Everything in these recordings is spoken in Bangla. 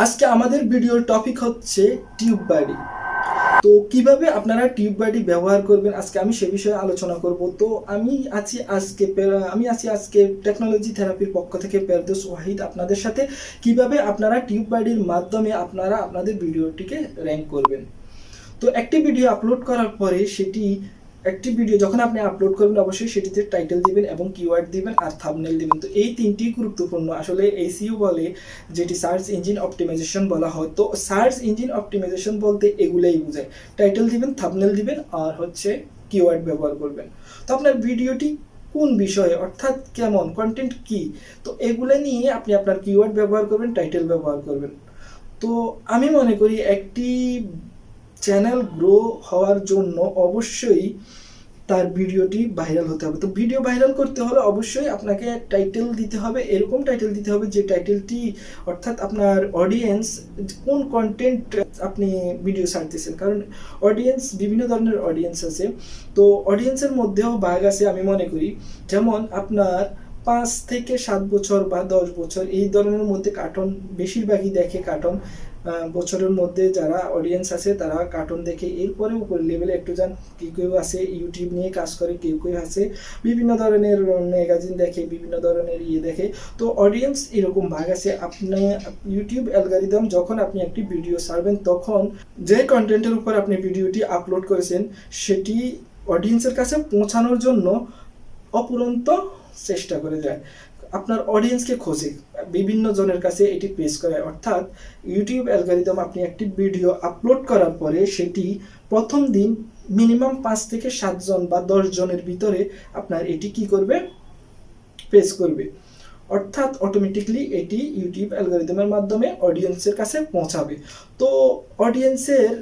আজকে আমাদের ভিডিওর টপিক হচ্ছে TubeBuddy। তো কিভাবে আপনারা TubeBuddy ব্যবহার করবেন আজকে আমি সে বিষয়ে আলোচনা করব। তো আমি আছি আজকে টেকনোলজি থেরাপির পক্ষ থেকে ফেরদৌস ওয়াহিদ আপনাদের সাথে কিভাবে আপনারা TubeBuddyর মাধ্যমে আপনারা আপনাদের ভিডিওটিকে র্যাঙ্ক করবেন। তো একটি ভিডিও আপলোড করার পরে একটি ভিডিও যখন আপনি আপলোড করবেন অবশ্যই সেটিতে টাইটেল দিবেন এবং কিওয়ার্ড দিবেন আর থাম্বনেল দিবেন। তো এই তিনটি গুরুত্বপূর্ণ, আসলে এসইও বলে যেটি সার্চ ইঞ্জিন অপটিমাইজেশন বলা হয়। তো সার্চ ইঞ্জিন অপটিমাইজেশন বলতে এগুলাই বোঝায়, টাইটেল দিবেন, থাম্বনেল দিবেন আর হচ্ছে কিওয়ার্ড ব্যবহার করবেন। তো আপনার ভিডিওটি কোন বিষয়ে অর্থাৎ কেমন কন্টেন্ট কি, তো এগুলো নিয়ে আপনি আপনার কিওয়ার্ড ব্যবহার করবেন, টাইটেল ব্যবহার করবেন। তো আমি মনে করি একটি চ্যানেল গ্রো হওয়ার জন্য অবশ্যই তার ভিডিওটি ভাইরাল হতে হবে। তো ভিডিও ভাইরাল করতে হলে অবশ্যই আপনাকে টাইটেল দিতে হবে, এরকম টাইটেল দিতে হবে যে টাইটেলটি অর্থাৎ আপনার অডিয়েন্স কোন কন্টেন্ট আপনি ভিডিও ছাড়তেছেন, কারণ অডিয়েন্স বিভিন্ন ধরনের অডিয়েন্স আছে। তো অডিয়েন্সের মধ্যেও ভাগ আছে আমি মনে করি, যেমন আপনার 5 থেকে 7 বছর বা 10 বছর এই ধরনের মধ্যে কার্টুন বেশিরভাগই দেখে। কার্টুন বছরের মধ্যে যারা অডিয়েন্স আছে তারা কার্টুন দেখে। এরপরে উপর লেভেলে একটু যান, কেউ কেউ আছে ইউটিউব নিয়ে কাজ করে, কেউ কেউ আছে বিভিন্ন ধরনের ম্যাগাজিন দেখে, বিভিন্ন ধরনের দেখে। তো অডিয়েন্স এরকম ভাগ আছে। আপনি ইউটিউব অ্যালগরিদম যখন আপনি একটি ভিডিও ছাড়বেন তখন যে কন্টেন্টের উপর আপনি ভিডিওটি আপলোড করেছেন সেটি অডিয়েন্সের কাছে পৌঁছানোর জন্য অপুরন্ত চেষ্টা করে যায়, আপনার অডিয়েন্সকে খোঁজে, বিভিন্ন জনের কাছে এটি পেশ করে। অর্থাৎ ইউটিউব অ্যালগরিদম আপনি একটি ভিডিও আপলোড করার পরে সেটি প্রথম দিন মিনিমাম 5 থেকে 7 জন বা 10 জনের ভিতরে আপনার এটি কি করবে, পেশ করবে। অর্থাৎ অটোমেটিকলি এটি ইউটিউব অ্যালগরিদমের মাধ্যমে অডিয়েন্সের কাছে পৌঁছাবে। তো অডিয়েন্সের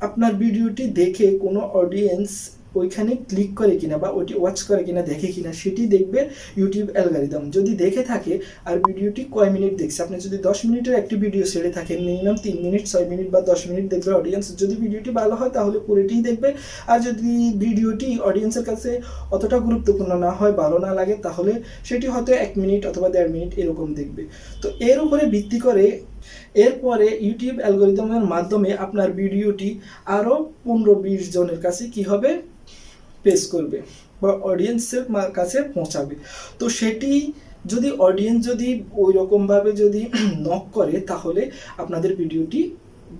আপনার ভিডিওটি দেখে কোনো অডিয়েন্স ওইখানে ক্লিক করে কিনা বা ওইটি ওয়াচ করে কিনা, দেখে কিনা সেটি দেখবে ইউটিউব অ্যালগরিদম। যদি দেখে থাকে আর ভিডিওটি কয় মিনিট দেখছে, আপনি যদি 10 মিনিটের একটি ভিডিও ছেড়ে থাকেন মিনিমাম 3 মিনিট, 6 মিনিট বা 10 মিনিট দেখবে অডিয়েন্স। যদি ভিডিওটি ভালো হয় তাহলে পুরোটিই দেখবে, আর যদি ভিডিওটি অডিয়েন্সের কাছে অতটা গুরুত্বপূর্ণ না হয়, ভালো না লাগে, তাহলে সেটি হয়তো 1 মিনিট অথবা 1.5 মিনিট এরকম দেখবে। তো এর উপরে ভিত্তি করে এরপরে ইউটিউব অ্যালগরিদমের মাধ্যমে আপনার ভিডিওটি আরও 15-20 জনের কাছে কি হবে, পেশ করবে বা অডিয়েন্সের কাছে পৌঁছাবে। তো সেটি যদি অডিয়েন্স যদি ওই রকমভাবে যদি নক করে তাহলে আপনাদের ভিডিওটি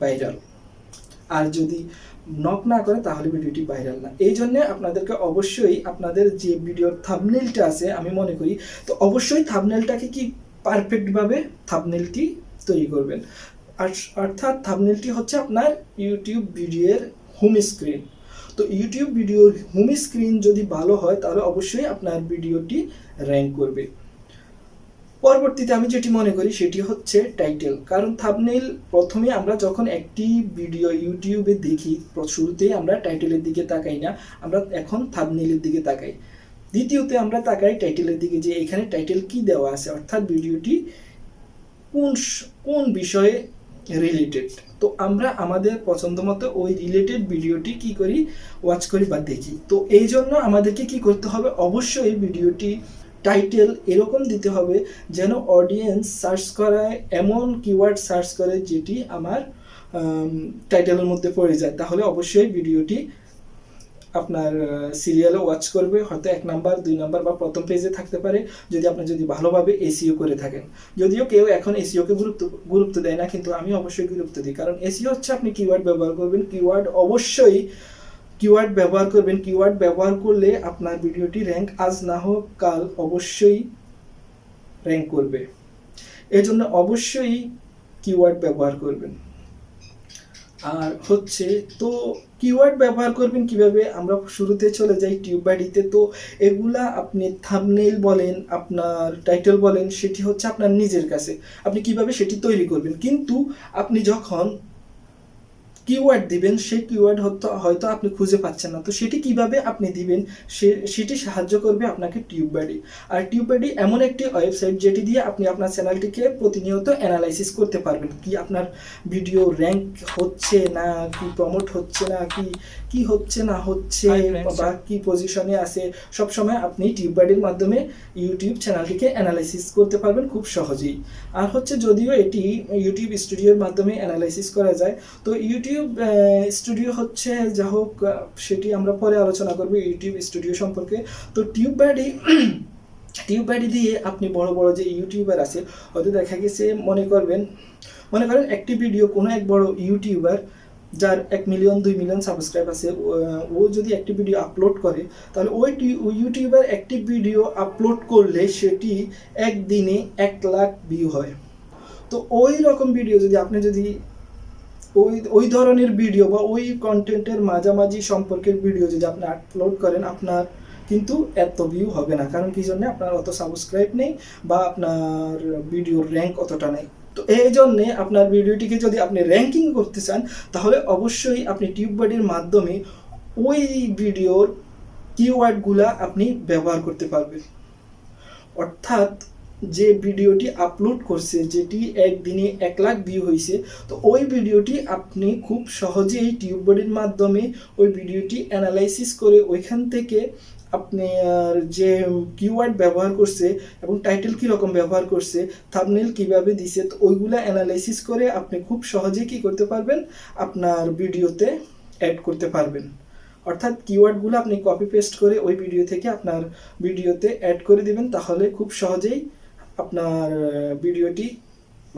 ভাইরাল, আর যদি নক না করে তাহলে ভিডিওটি ভাইরাল না। এই জন্যে আপনাদেরকে অবশ্যই আপনাদের যে ভিডিওর থাম্বনেলটা আছে আমি মনে করি, তো অবশ্যই থাম্বনেলটাকে কি পারফেক্টভাবে থাম্বনেলটি তৈরি করবেন। অর্থাৎ থাম্বনেলটি হচ্ছে আপনার ইউটিউব ভিডিওর হোম স্ক্রিন। তো ইউটিউব ভিডিওর হোম স্ক্রিন যদি ভালো হয় তাহলে অবশ্যই আপনার ভিডিওটি র্যাঙ্ক করবে। পরবর্তীতে আমি যেটি মনে করি সেটি হচ্ছে টাইটেল, কারণ থাম্বনেইল প্রথমে আমরা যখন একটি ভিডিও ইউটিউবে দেখি শুরুতেই আমরা টাইটেলের দিকে তাকাই না, আমরা এখন থাম্বনেইলের দিকে তাকাই। দ্বিতীয়তে আমরা তাকাই টাইটেলের দিকে, যে এখানে টাইটেল কি দেওয়া আছে, অর্থাৎ ভিডিওটি কোন বিষয়ে রিলেটেড। তো আমরা আমাদের পছন্দ মতো ওই রিলেটেড ভিডিওটি কি করি, ওয়াচ করি বা দেখি। তো এই জন্য আমাদেরকে কি করতে হবে, অবশ্যই ভিডিওটি টাইটেল এরকম দিতে হবে যেন অডিয়েন্স সার্চ করায় এমন কিওয়ার্ড সার্চ করে যেটি আমার টাইটেলের মধ্যে পড়ে যায়, তাহলে অবশ্যই ভিডিওটি আপনার সিরিয়ালে ওয়াচ করবে, হয়তো 1 নাম্বার 2 নাম্বার বা প্রথম পেজে থাকতে পারে যদি ভালোভাবে এসইও করে থাকেন। যদিও কেউ এখন এসইওকে গুরুত্ব দেয় না, কিন্তু আমি অবশ্যই গুরুত্ব দিই, কারণ এসইও হচ্ছে আপনি কিওয়ার্ড ব্যবহার করবেন, অবশ্যই কিওয়ার্ড ব্যবহার করবেন। কিওয়ার্ড ব্যবহার করলে আপনার ভিডিওটি র্যাঙ্ক আজ না হোক কাল অবশ্যই র্যাঙ্ক করবে। এই জন্য অবশ্যই কিওয়ার্ড ব্যবহার করবেন। আর হচ্ছে তো কিওয়ার্ড ব্যবহার করবেন কিভাবে, আমরা শুরুতে চলে যাই টিউববাডিতে। তো এগুলা আপনি থাম্বনেইল বলেন, আপনার টাইটেল বলেন, সেটি হচ্ছে আপনার নিজের কাছে, আপনি কিভাবে সেটি তৈরি করবেন। কিন্তু আপনি যখন কিওয়ার্ড দিবেন, সেই কিওয়ার্ড হয়তো আপনি খুঁজে পাচ্ছেন না, তো সেটি কিভাবে আপনি দিবেন সেটি সাহায্য করবে আপনাকে টিউববাডি। আর টিউববাডি এমন একটি ওয়েবসাইট যেটি দিয়ে আপনি আপনার চ্যানেলটিকে প্রতিনিয়ত অ্যানালাইসিস করতে পারবেন, কি আপনার ভিডিও র্যাঙ্ক হচ্ছে না কি, প্রমোট হচ্ছে না কি, কি হচ্ছে না হচ্ছে বা কি পজিশনে আছে, সবসময় আপনি টিউববাডির মাধ্যমে ইউটিউব চ্যানেলটিকে অ্যানালাইসিস করতে পারবেন খুব সহজেই। আর হচ্ছে যদিও এটি ইউটিউব স্টুডিওর মাধ্যমে অ্যানালাইসিস করা যায়, তো ইউটিউব স্টুডিও হচ্ছে যা হোক সেটি আমরা পরে আলোচনা করব ইউটিউব স্টুডিও সম্পর্কে। তো টিউববাডি দিয়ে আপনি বড় বড় যে ইউটিউবার আছে, হয়তো দেখা গেছে মনে করেন একটি ভিডিও কোনো এক বড় ইউটিউবার যার 1 মিলিয়ন 2 মিলিয়ন সাবস্ক্রাইব আছে, ও যদি একটি ভিডিও আপলোড করে, তাহলে ওই ইউটিউবার একটি ভিডিও আপলোড করলে সেটি একদিনে 1 লাখ ভিউ হয়। তো ওই রকম ভিডিও যদি আপনি যদি ওই ধরনের ভিডিও বা ওই কন্টেন্টের মাঝামাঝি সম্পর্কের ভিডিও যদি আপনি আপলোড করেন, আপনার কিন্তু এত ভিউ হবে না। কারণ কি জন্য? আপনার অত সাবস্ক্রাইব নেই বা আপনার ভিডিওর র্যাঙ্ক অতটা নেই। তো এই জন্যে আপনার ভিডিওটিকে যদি আপনি র্যাঙ্কিং করতে চান, তাহলে অবশ্যই আপনি টিউববাডির মাধ্যমে ওই ভিডিওর কিওয়ার্ডগুলা আপনি ব্যবহার করতে পারবেন। অর্থাৎ যে ভিডিওটি আপলোড করছে, যেটি একদিনে 1 লাখ ভিউ হয়েছে, তো ওই ভিডিওটি আপনি খুব সহজেই টিউববাডির মাধ্যমে ওই ভিডিওটি অ্যানালাইসিস করে ওইখান থেকে আপনি যে কিওয়ার্ড ব্যবহার করছে এবং টাইটেল কীরকম ব্যবহার করছে, থাম্বনেল কীভাবে দিছে, তো ওইগুলো অ্যানালাইসিস করে আপনি খুব সহজেই কী করতে পারবেন, আপনার ভিডিওতে অ্যাড করতে পারবেন। অর্থাৎ কিওয়ার্ডগুলো আপনি কপি পেস্ট করে ওই ভিডিও থেকে আপনার ভিডিওতে অ্যাড করে দিবেন, তাহলে খুব সহজেই আপনার ভিডিওটি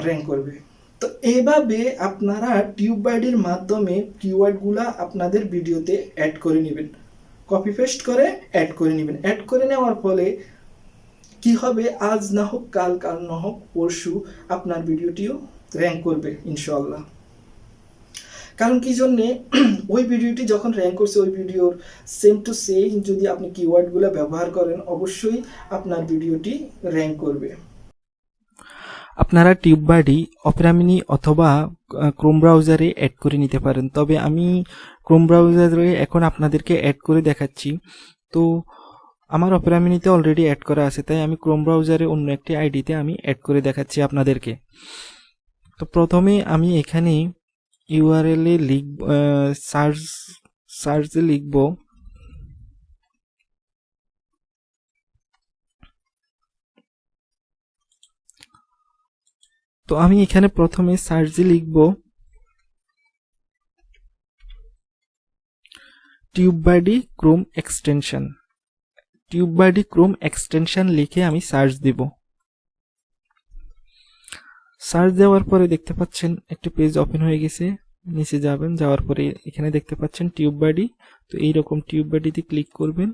র্যাঙ্ক করবে। তো এভাবে আপনারা টিউববাডির মাধ্যমে কিওয়ার্ডগুলো আপনাদের ভিডিওতে অ্যাড করে নেবেন, কপি পেস্ট করে অ্যাড করে নেবেন। অ্যাড করে নেওয়ার ফলে কি হবে, আজ না হোক কাল, কাল না হোক পরশু আপনার ভিডিওটিও র্যাঙ্ক করবে ইনশাআল্লাহ। কারণ কি জন্যে, ওই ভিডিওটি যখন র্যাঙ্ক করছে, ওই ভিডিওর সেম টু সেম যদি আপনি কিওয়ার্ডগুলো ব্যবহার করেন, অবশ্যই আপনার ভিডিওটি র্যাঙ্ক করবে। আপনারা টিউববাডি অপেরা মিনি অথবা ক্রোম ব্রাউজারে অ্যাড করে নিতে পারেন, তবে আমি ক্রোম ব্রাউজারে এখন আপনাদেরকে অ্যাড করে দেখাচ্ছি। তো আমার অপেরা মিনিতে অলরেডি অ্যাড করা আছে, তাই আমি ক্রোম ব্রাউজারে অন্য একটি আইডিতে আমি অ্যাড করে দেখাচ্ছি আপনাদেরকে। তো প্রথমে আমি এখানে ইউআরএল এ সার্চে লিখব তো আমি এখানে প্রথমে সার্চে লিখব TubeBuddy Chrome extension. TubeBuddy Chrome extension লিখে আমি সার্চ দিব। সার্চ দেওয়ার পরে দেখতে পাচ্ছেন একটি পেজ ওপেন হয়ে গেছে। নিচে যাবেন, যাওয়ার পরে এখানে দেখতে পাচ্ছেন টিউববাডি। তো এইরকম টিউববাডিতে ক্লিক করবেন।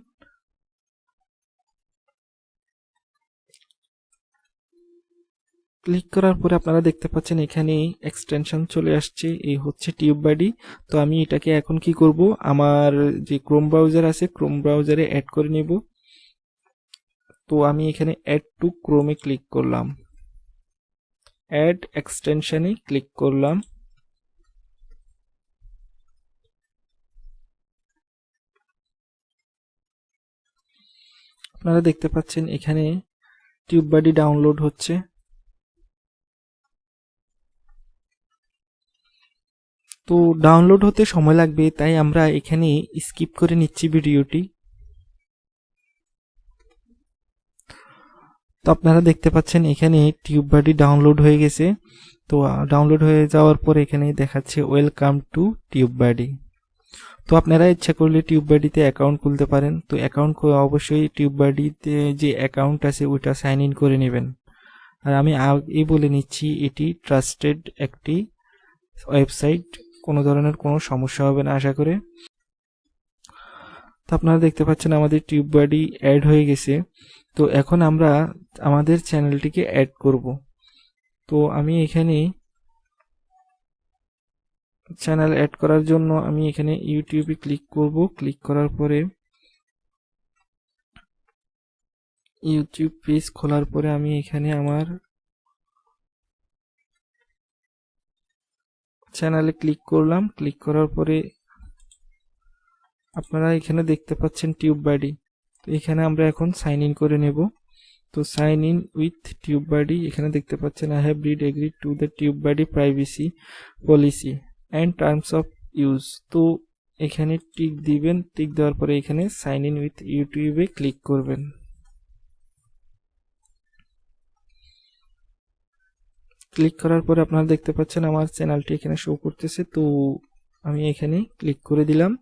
ক্লিক করার পরে আপনারা দেখতে পাচ্ছেন এখানে এক্সটেনশন চলে আসছে, এই হচ্ছে টিউববাডি। তো আমি এটাকে এখন কি করব, আমার যে ক্রোম ব্রাউজার আছে ক্রোম ব্রাউজারে অ্যাড করে নেব। তো আমি এখানে অ্যাড টু ক্রোমে ক্লিক করলাম, অ্যাড এক্সটেনশনে ক্লিক করলাম। আপনারা দেখতে পাচ্ছেন এখানে টিউববাডি ডাউনলোড হচ্ছে। তো ডাউনলোড হতে সময় লাগবে, তাই আমরা এখানে স্কিপ করে নিচ্ছি ভিডিওটি। তো আপনারা দেখতে পাচ্ছেন এখানে টিউববাডি ডাউনলোড হয়ে গেছে। তো ডাউনলোড হয়ে যাওয়ার পর এখানে দেখাচ্ছে ওয়েলকাম টু টিউববাডি। তো আপনারা ইচ্ছা করলে টিউববাডিতে অ্যাকাউন্ট খুলতে পারেন। তো অ্যাকাউন্ট অবশ্যই টিউববাডিতে যে অ্যাকাউন্ট আছে ওইটা সাইন ইন করে নেবেন। আর আমি আগেই বলে নিচ্ছি, এটি ট্রাস্টেড একটি ওয়েবসাইট, কোনো ধরনের কোনো সমস্যা হবে না আশা করে। তো আপনারা দেখতে পাচ্ছেন আমাদের টিউববাডি অ্যাড হয়ে গেছে। তো এখন আমরা আমাদের চ্যানেলটিকে অ্যাড করব। তো আমি এখানে চ্যানেল অ্যাড করার জন্য আমি এখানে ইউটিউবে ক্লিক করব। ক্লিক করার পরে ইউটিউব পেজ খোলার পরে আমি এখানে আমার চ্যানেলে ক্লিক করলাম। ক্লিক করার পরে আপনারা এখানে দেখতে পাচ্ছেন TubeBuddy। তো এখানে আমরা এখন সাইন ইন করে নেব। তো সাইন ইন উইথ TubeBuddy, এখানে দেখতে পাচ্ছেন I have read agreed to the TubeBuddy privacy policy and terms of use. তো এখানে টিক দিবেন। টিক দেওয়ার পরে এখানে সাইন ইন উইথ ইউটিউবে ক্লিক করবেন। ক্লিক করার পরে আপনারা দেখতে পাচ্ছেন আমার চ্যানেলটি এখানে শো করতেছে। তো আমি এখানে ক্লিক করে দিলাম।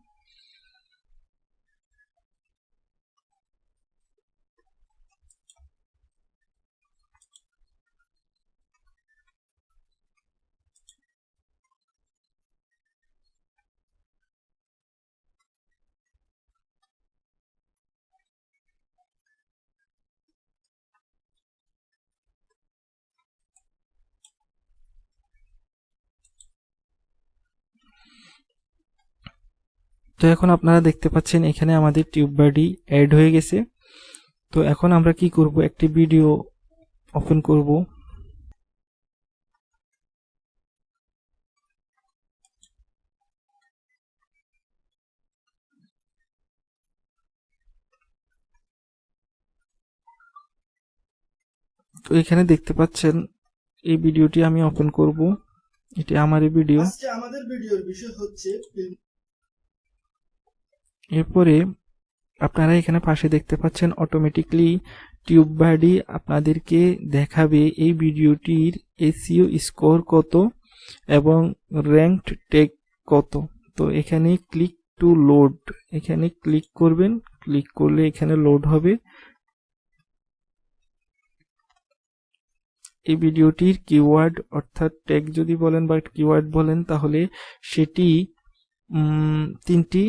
তো এখন আপনারা দেখতে পাচ্ছেন এখানে আমাদের TubeBuddy অ্যাড হয়ে গেছে। তো এখন আমরা কি করব, একটি ভিডিও ওপেন করব। তো এখানে দেখতে পাচ্ছেন এই ভিডিওটি আমি ওপেন করব। এটি আমারই ভিডিও। আজকে আমাদের ভিডিওর বিষয় হচ্ছে এরপরে আপনারা এখানে পাশে দেখতে পাচ্ছেন অটোমেটিকলি TubeBuddy আপনাদেরকে দেখাবে এই ভিডিওটির SEO স্কোর কত এবং র্যাঙ্কড ট্যাগ কত। তো এখানে ক্লিক টু লোড, এখানে ক্লিক করবেন। ক্লিক করলে এখানে লোড হবে। এই ভিডিওটির কিওয়ার্ড অর্থাৎ ট্যাগ যদি বলেন বা কিওয়ার্ড বলেন তাহলে সেটি 3টি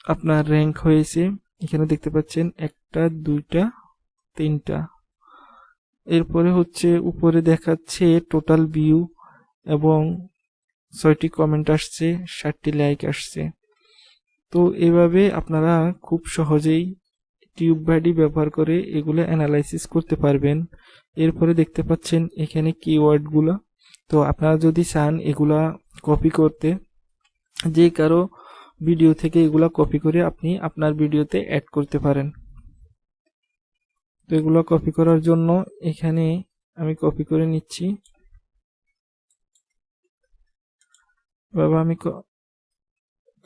আপনার র্যাঙ্ক হয়েছে। এখানে দেখতে পাচ্ছেন 1টা 2টা 3টা। এরপরে হচ্ছে উপরে দেখাচ্ছে টোটাল ভিউ এবং 6টি কমেন্ট আসছে, 7টি লাইক আসছে। তো এভাবে আপনারা খুব সহজেই TubeBuddy ব্যবহার করে এগুলো অ্যানালাইসিস করতে পারবেন। এরপরে দেখতে পাচ্ছেন এখানে কিওয়ার্ডগুলো। তো আপনারা যদি চান এগুলা কপি করতে, যে কারো ভিডিও থেকে এগুলা কপি করে আপনি আপনার ভিডিওতে অ্যাড করতে পারেন। তো এগুলো কপি করার জন্য এখানে আমি কপি করে নিচ্ছি। আমি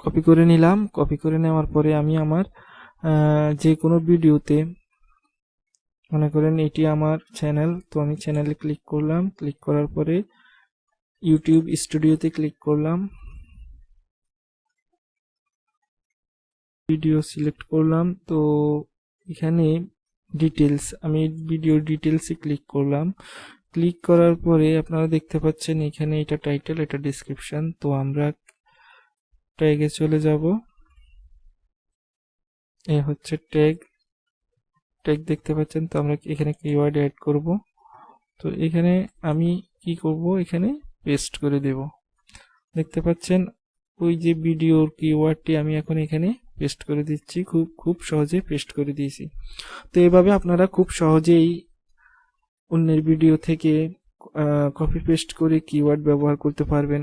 কপি করে নিলাম। কপি করে নেওয়ার পরে আমি আমার যে কোনো ভিডিওতে, মনে করেন এটি আমার চ্যানেল, তো আমি চ্যানেলে ক্লিক করলাম। ক্লিক করার পরে ইউটিউব স্টুডিওতে ক্লিক করলাম, ভিডিও সিলেক্ট করলাম। তো এখানে ডিটেলস, আমি ভিডিও ডিটেলসে ক্লিক করলাম। ক্লিক করার পরে আপনারা দেখতে পাচ্ছেন এখানে এটা টাইটেল, এটা ডেসক্রিপশন। তো আমরা ট্যাগে চলে যাব। এই হচ্ছে ট্যাগ দেখতে পাচ্ছেন। তো আমরা এখানে কিওয়ার্ড অ্যাড করব। তো এখানে আমি কি করব, এখানে পেস্ট করে দেব। দেখতে পাচ্ছেন ওই যে ভিডিওর কিওয়ার্ডটি আমি এখন এখানে পেস্ট করে দিচ্ছি। খুব সহজে পেস্ট করে দিয়েছি। তো এভাবে আপনারা খুব সহজেই অন্যের ভিডিও থেকে কপি পেস্ট করে কিওয়ার্ড ব্যবহার করতে পারবেন।